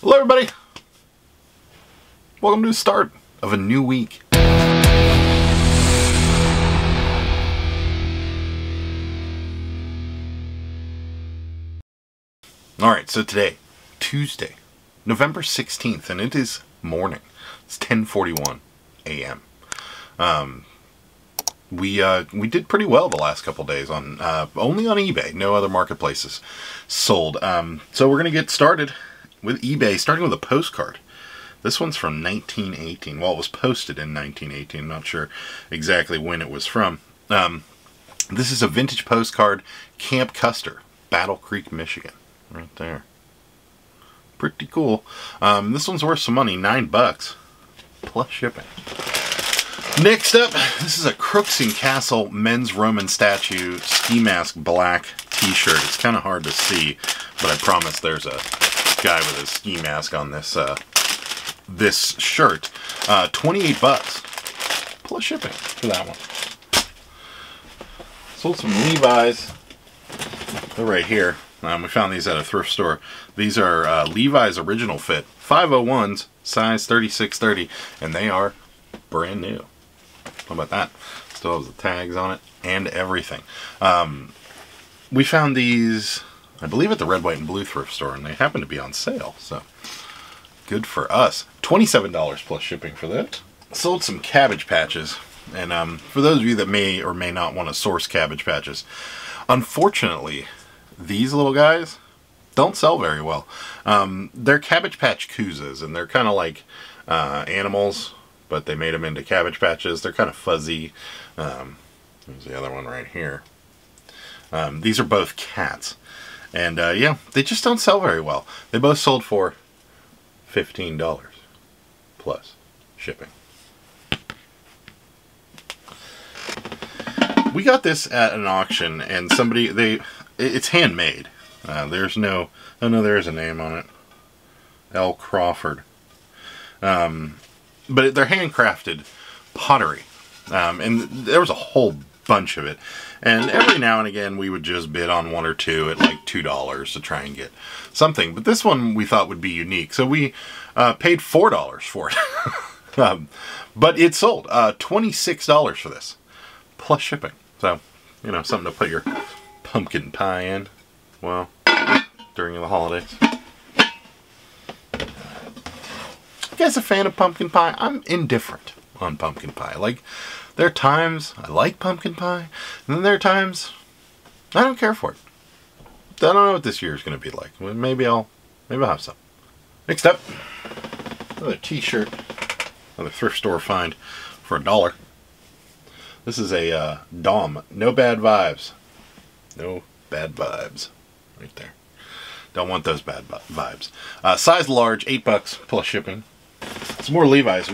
Hello everybody! Welcome to the start of a new week. Alright, so today, Tuesday, November 16th, and it is morning. It's 10:41 a.m. We did pretty well the last couple days on only on eBay. No other marketplaces sold. So we're gonna get started with eBay, starting with a postcard. This one's from 1918. Well, it was posted in 1918. I'm not sure exactly when it was from. This is a vintage postcard, Camp Custer, Battle Creek, Michigan. Right there. Pretty cool. This one's worth some money, $9 plus shipping. Next up, this is a Crooks and Castle men's Roman statue ski mask black t-shirt. It's kind of hard to see, but I promise there's a guy with a ski mask on this this shirt. $28 plus shipping for that one. Sold some Levi's. They're right here. We found these at a thrift store. These are Levi's original fit 501s, size 36-30, and they are brand new. How about that? Still has the tags on it and everything. We found these, I believe, at the Red, White, and Blue thrift store, and they happen to be on sale, so good for us. $27 plus shipping for that. Sold some Cabbage Patches, and for those of you that may or may not want to source Cabbage Patches, unfortunately, these little guys don't sell very well. They're Cabbage Patch Koozas, and they're kind of like animals, but they made them into Cabbage Patches. They're kind of fuzzy. There's the other one right here. These are both cats. And yeah, they just don't sell very well. They both sold for $15 plus shipping. We got this at an auction, and somebody, it's handmade. There's no, oh no, there's a name on it. L. Crawford. But they're handcrafted pottery. And there was a whole bunch of it. And every now and again we would just bid on one or two at like $2 to try and get something. But this one we thought would be unique. So we paid $4 for it. But it sold. $26 for this. Plus shipping. So, you know, something to put your pumpkin pie in. Well, during the holidays. You guys a fan of pumpkin pie? I'm indifferent on pumpkin pie. Like, there are times I like pumpkin pie, and then there are times I don't care for it. I don't know what this year is going to be like. Maybe I'll have some. Next up, another t-shirt, another thrift store find for $1. This is a Dom. No bad vibes. No bad vibes. Right there. Don't want those bad vibes. Size large, $8 plus shipping. Some more Levi's.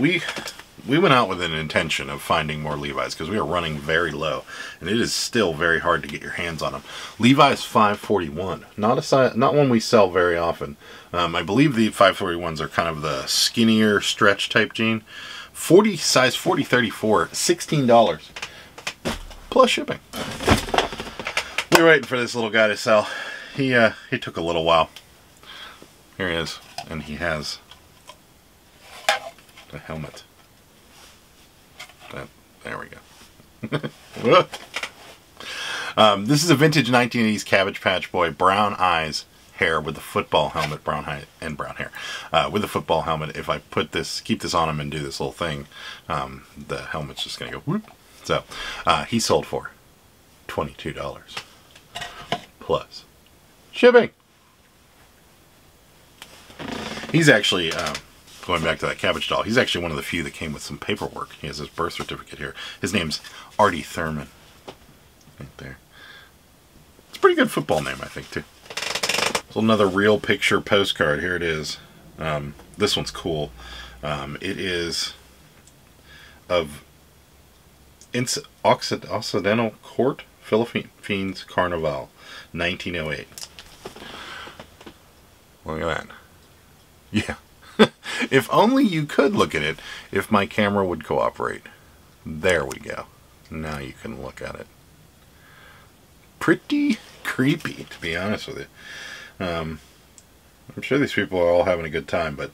We went out with an intention of finding more Levi's because we are running very low, and it is still very hard to get your hands on them. Levi's 541, not one we sell very often. I believe the 541s are kind of the skinnier stretch type jean. Size 40-34, $16 plus shipping. We were waiting for this little guy to sell. He took a little while. Here he is, and he has the helmet. There we go. This is a vintage 1980s Cabbage Patch Boy, brown eyes, hair with the football helmet, brown hair, with the football helmet. If I keep this on him and do this little thing, the helmet's just gonna go whoop. So he sold for $22 plus shipping. He's actually going back to that cabbage doll. He's actually one of the few that came with some paperwork. He has his birth certificate here. His name's Artie Thurman. Right there. It's a pretty good football name, I think, too. So another real picture postcard. Here it is. This one's cool. It is of Occidental Court, Philippines Carnival, 1908. Look at that. Yeah. If only you could look at it, if my camera would cooperate. There we go. Now you can look at it. Pretty creepy, to be honest with you. I'm sure these people are all having a good time, but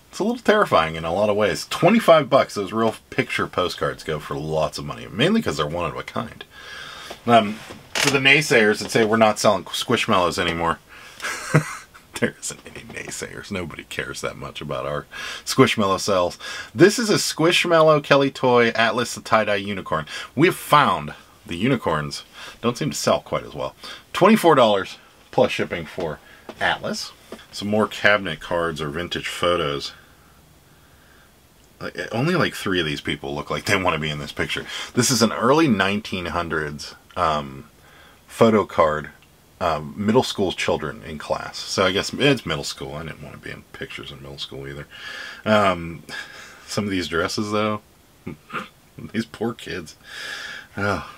it's a little terrifying in a lot of ways. 25 bucks, those real picture postcards go for lots of money, mainly because they're one of a kind. For the naysayers that say we're not selling Squishmallows anymore, there isn't any naysayers. Nobody cares that much about our Squishmallow sales. This is a Squishmallow Kelly Toy Atlas the Tie-Dye Unicorn. We have found the unicorns don't seem to sell quite as well. $24 plus shipping for Atlas. Some more cabinet cards or vintage photos. Only like 3 of these people look like they want to be in this picture. This is an early 1900s photo card. Middle school children in class. So I guess it's middle school. I didn't want to be in pictures in middle school either. Some of these dresses though. These poor kids. Oh.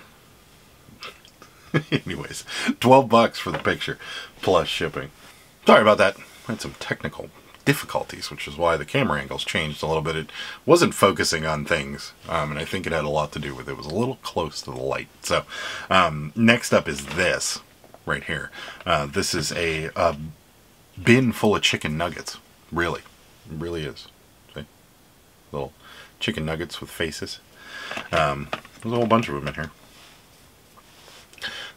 Anyways, 12 bucks for the picture plus shipping. Sorry about that. I had some technical difficulties, which is why the camera angles changed a little bit. It wasn't focusing on things, and I think it had a lot to do with it was a little close to the light. So next up is this right here. This is a bin full of chicken nuggets. Really, it really is. See? Little chicken nuggets with faces. There's a whole bunch of them in here.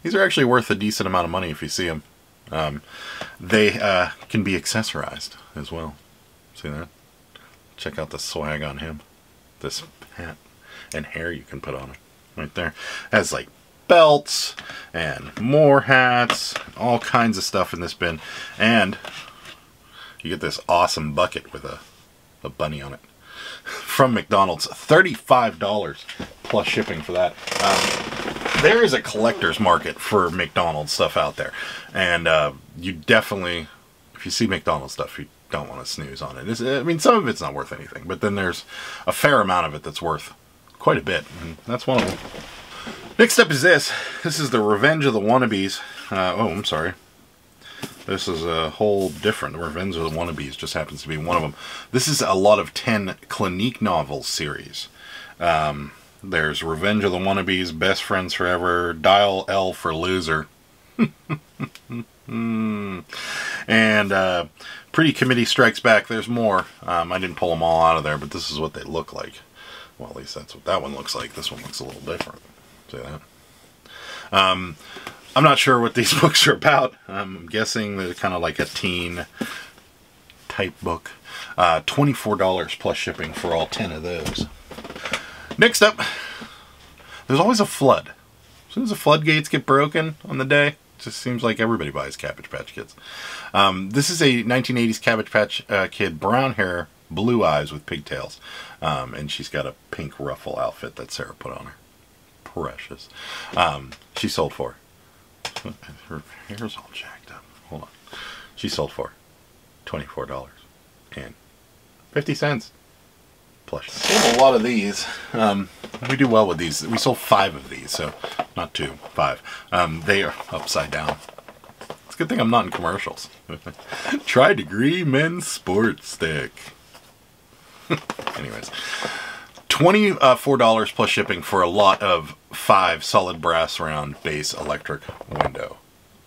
These are actually worth a decent amount of money if you see them. They can be accessorized as well. See that? Check out the swag on him. This hat and hair you can put on him right there. Has like belts and more hats, all kinds of stuff in this bin. And you get this awesome bucket with a bunny on it. From McDonald's, $35 plus shipping for that. There is a collector's market for McDonald's stuff out there. And you definitely, if you see McDonald's stuff, you don't want to snooze on it. I mean, some of it's not worth anything, but then there's a fair amount of it that's worth quite a bit. And that's one of them. Next up is this. This is the Revenge of the Wannabes. Oh, I'm sorry. This is a whole different. Revenge of the Wannabes just happens to be one of them. This is a lot of 10 Clinique novels series. There's Revenge of the Wannabes, Best Friends Forever, Dial L for Loser. And Pretty Committee Strikes Back. There's more. I didn't pull them all out of there, but this is what they look like. Well, at least that's what that one looks like. This one looks a little different. See that? I'm not sure what these books are about. I'm guessing they're kind of like a teen type book. $24 plus shipping for all 10 of those. Next up, there's always a flood. As soon as the floodgates get broken on the day, it just seems like everybody buys Cabbage Patch Kids. This is a 1980s Cabbage Patch Kid, brown hair, blue eyes with pigtails. And she's got a pink ruffle outfit that Sarah put on her. Precious. She sold for. Her hair's all jacked up. Hold on. She sold for $24 and 50 cents. Plus. Sold a lot of these. We do well with these. We sold 5 of these, so not 2, 5. They are upside down. It's a good thing I'm not in commercials. Tri-Degree Men's Sports Stick. Anyways. $24 plus shipping for a lot of 5 solid brass round base electric window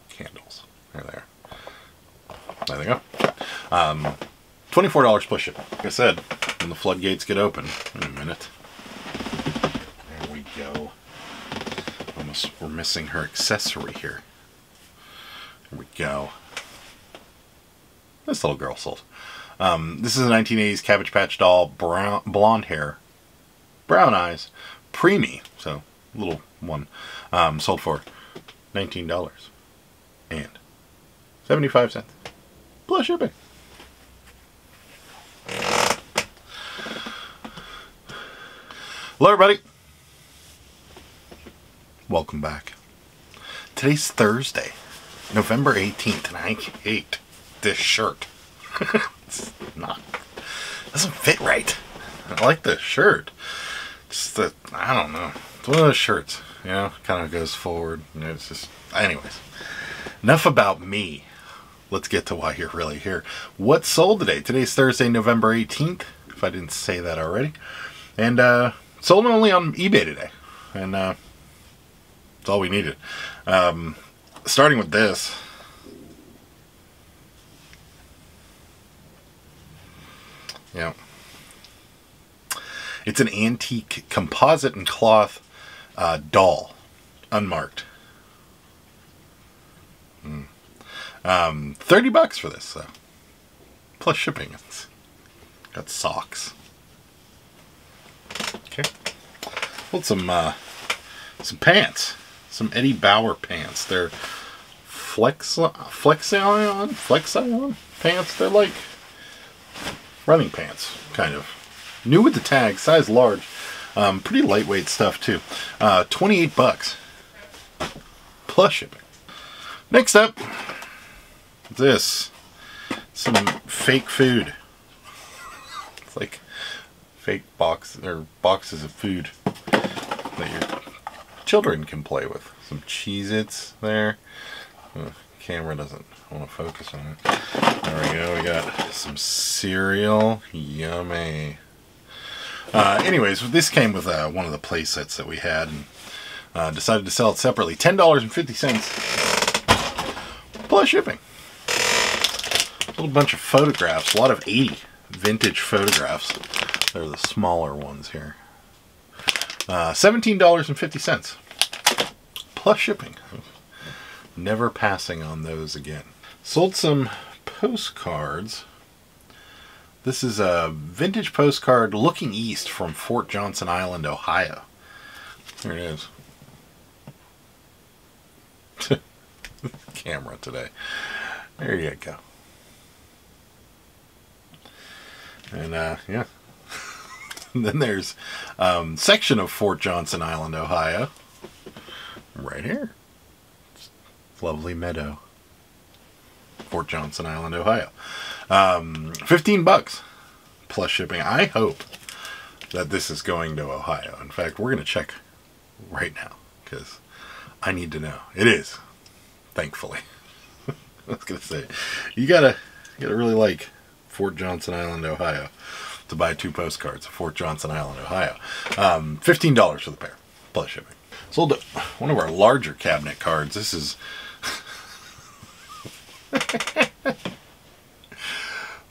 candles. There they go. $24 plus shipping. Like I said, when the floodgates get open in a minute. There we go. Almost, we're missing her accessory here. Here we go. This little girl sold. This is a 1980s Cabbage Patch doll, blonde hair, brown eyes, preemie, so little one, sold for $19 and 75 cents plus shipping. Hello everybody, welcome back. Today's Thursday, November 18th, and I hate this shirt. It's not, doesn't fit right. I like the shirt. Just the, I don't know. It's one of those shirts, you know, kind of goes forward. And it's just, anyways. Enough about me. Let's get to why you're really here. What sold today? Today's Thursday, November 18th, if I didn't say that already. And sold only on eBay today. And that's all we needed. Starting with this. Yeah. It's an antique composite and cloth doll. Unmarked. $30 for this, though. Plus shipping. It's got socks. Okay. Well, some pants. Some Eddie Bauer pants. They're Flexion pants. They're like running pants, kind of. New with the tag, size large. Pretty lightweight stuff too. $28 plus shipping. Next up, this. Some fake food. It's like fake boxes of food that your children can play with. Some Cheez-Its there. Camera doesn't want to focus on it. There we go. We got some cereal. Yummy. Anyways, this came with one of the play sets that we had, and decided to sell it separately. $10.50 plus shipping. A little bunch of photographs, a lot of 80 vintage photographs. They're the smaller ones here. $17.50 plus shipping. Never passing on those again. Sold some postcards. This is a vintage postcard looking east from Fort Johnson Island, Ohio. There it is. Camera today. There you go. And yeah. And then there's section of Fort Johnson Island, Ohio. Right here. Lovely meadow. Fort Johnson Island, Ohio. $15 plus shipping. I hope that this is going to Ohio. In fact, we're going to check right now because I need to know. It is, thankfully. I was going to say, you gotta really like Fort Johnson Island, Ohio to buy 2 postcards of Fort Johnson Island, Ohio. $15 for the pair plus shipping. Sold one of our larger cabinet cards. This is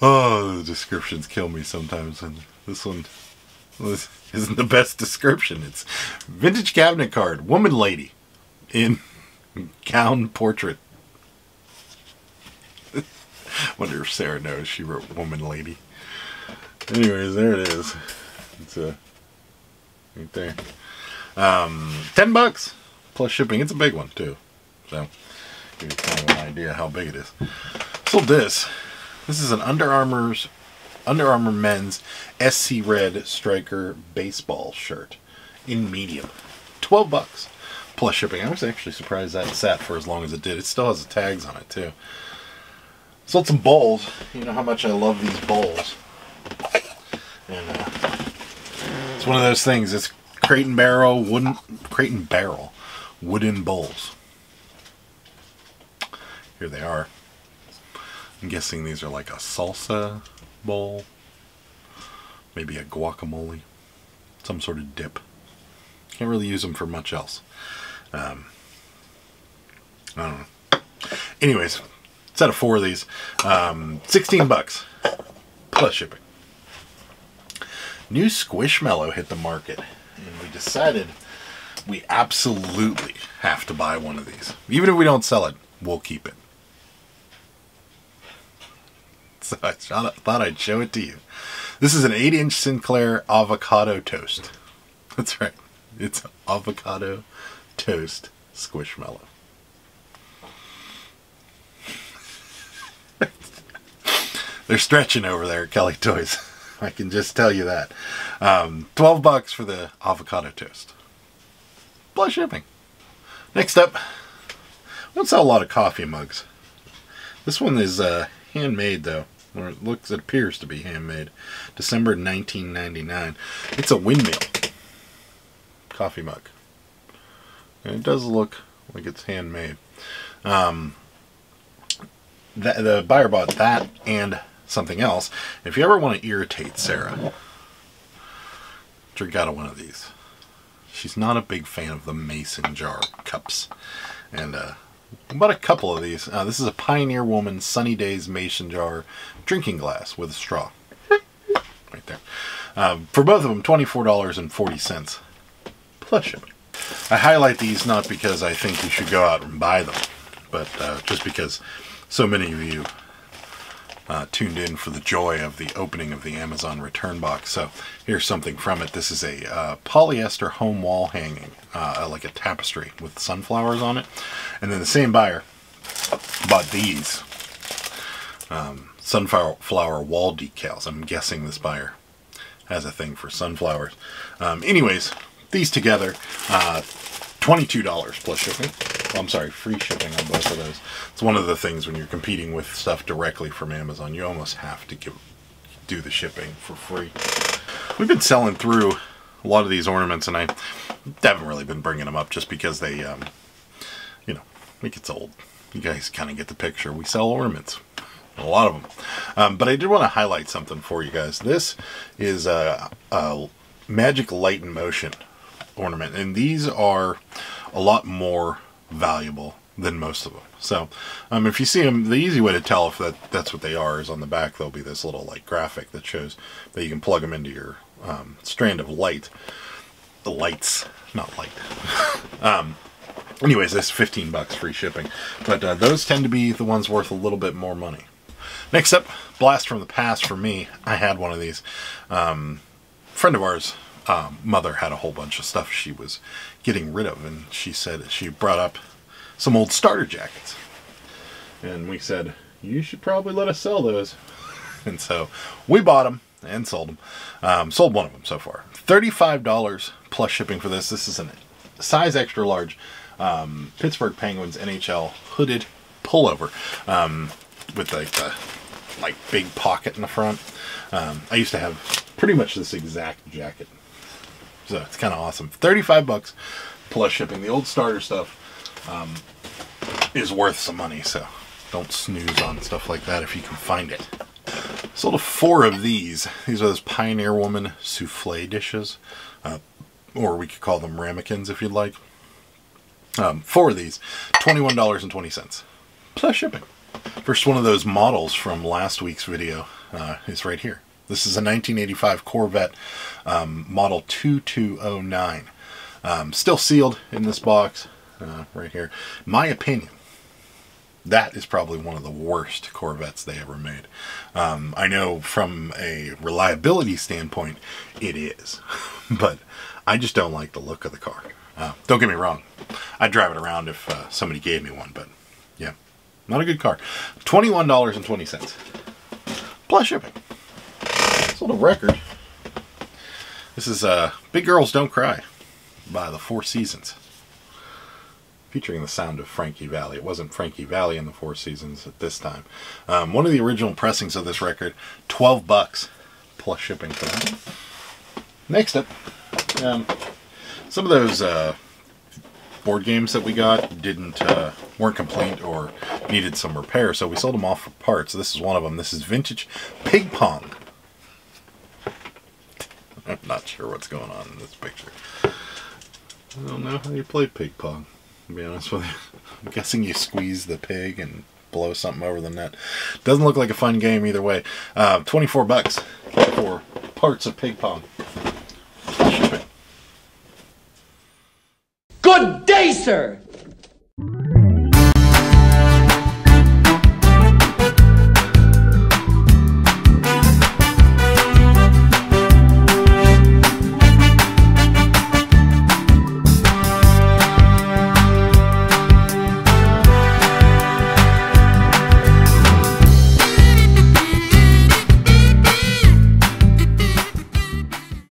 oh, the descriptions kill me sometimes, and this one isn't the best description. It's vintage cabinet card, woman lady in gown portrait. Wonder if Sarah knows she wrote woman lady. Anyways, there it is. It's right there. $10 plus shipping. It's a big one too, so give you kind of an idea how big it is. Sold this. This is an Under Armour men's SC Red Striker baseball shirt in medium. $12 plus shipping. I was actually surprised that sat for as long as it did. It still has the tags on it too. Sold some bowls. You know how much I love these bowls. And it's one of those things. It's crate and barrel wooden bowls. Here they are. I'm guessing these are like a salsa bowl, maybe a guacamole, some sort of dip. Can't really use them for much else. I don't know. Anyways, set of 4 of these. $16 plus shipping. New Squishmallow hit the market, and we decided we absolutely have to buy one of these. Even if we don't sell it, we'll keep it. So I thought I'd show it to you. This is an 8-inch Sinclair avocado toast. That's right. It's avocado toast Squishmallow. They're stretching over there at Kelly Toys. I can just tell you that. $12 for the avocado toast. Plus shipping. Next up, we don't sell a lot of coffee mugs. This one is handmade though. Or it appears to be handmade. December 1999. It's a windmill coffee mug. And it does look like it's handmade. The buyer bought that and something else. If you ever want to irritate Sarah, drink out of one of these. She's not a big fan of the mason jar cups. And I bought a couple of these. This is a Pioneer Woman Sunny Days mason jar drinking glass with a straw. right there. For both of them, $24.40 plus shipping. I highlight these not because I think you should go out and buy them, but just because so many of you tuned in for the joy of the opening of the Amazon return box. So here's something from it. This is a polyester home wall hanging, like a tapestry with sunflowers on it. And then the same buyer bought these sunflower wall decals. I'm guessing this buyer has a thing for sunflowers. Anyways, these together, $22 plus shipping. I'm sorry, free shipping on both of those. It's one of the things when you're competing with stuff directly from Amazon, you almost have to do the shipping for free. We've been selling through a lot of these ornaments, and I haven't really been bringing them up just because they, you know, it gets old. You guys kind of get the picture. We sell ornaments, a lot of them. But I did want to highlight something for you guys. This is a Magic Light in Motion ornament, and these are a lot more valuable than most of them. So if you see them, the easy way to tell if that's what they are is on the back there'll be this little like graphic that shows that you can plug them into your strand of light. The lights, not light. Anyways, that's 15 bucks free shipping, but those tend to be the ones worth a little bit more money. Next up, blast from the past for me. I had one of these. Friend of ours, mother had a whole bunch of stuff she was getting rid of, and she said she brought up some old starter jackets, and we said you should probably let us sell those. And so we bought them and sold them. Sold one of them so far. $35 plus shipping for this. This is a size extra large Pittsburgh Penguins NHL hooded pullover with the big pocket in the front. I used to have pretty much this exact jacket. So it's kind of awesome. 35 bucks plus shipping. The old starter stuff is worth some money, so don't snooze on stuff like that if you can find it. Sold 4 of these. These are those Pioneer Woman souffle dishes, or we could call them ramekins if you'd like. 4 of these, $21.20 plus shipping. First one of those models from last week's video is right here. This is a 1985 Corvette model 2209. Still sealed in this box right here. My opinion, that is probably one of the worst Corvettes they ever made. I know from a reliability standpoint it is, but I just don't like the look of the car. Don't get me wrong, I'd drive it around if somebody gave me one, but yeah, not a good car. $21.20 plus shipping. Sold a record. This is Big Girls Don't Cry by the Four Seasons, featuring the sound of Frankie Valli. It wasn't Frankie Valli in the Four Seasons at this time. One of the original pressings of this record, 12 bucks plus shipping for that. Next up, some of those board games that we got weren't complete or needed some repair, so we sold them off for parts. This is one of them. This is vintage ping pong. I'm not sure what's going on in this picture. I don't know how you play ping pong, to be honest with you. I'm guessing you squeeze the pig and blow something over the net. Doesn't look like a fun game either way. 24 bucks for parts of ping pong. Good day, sir!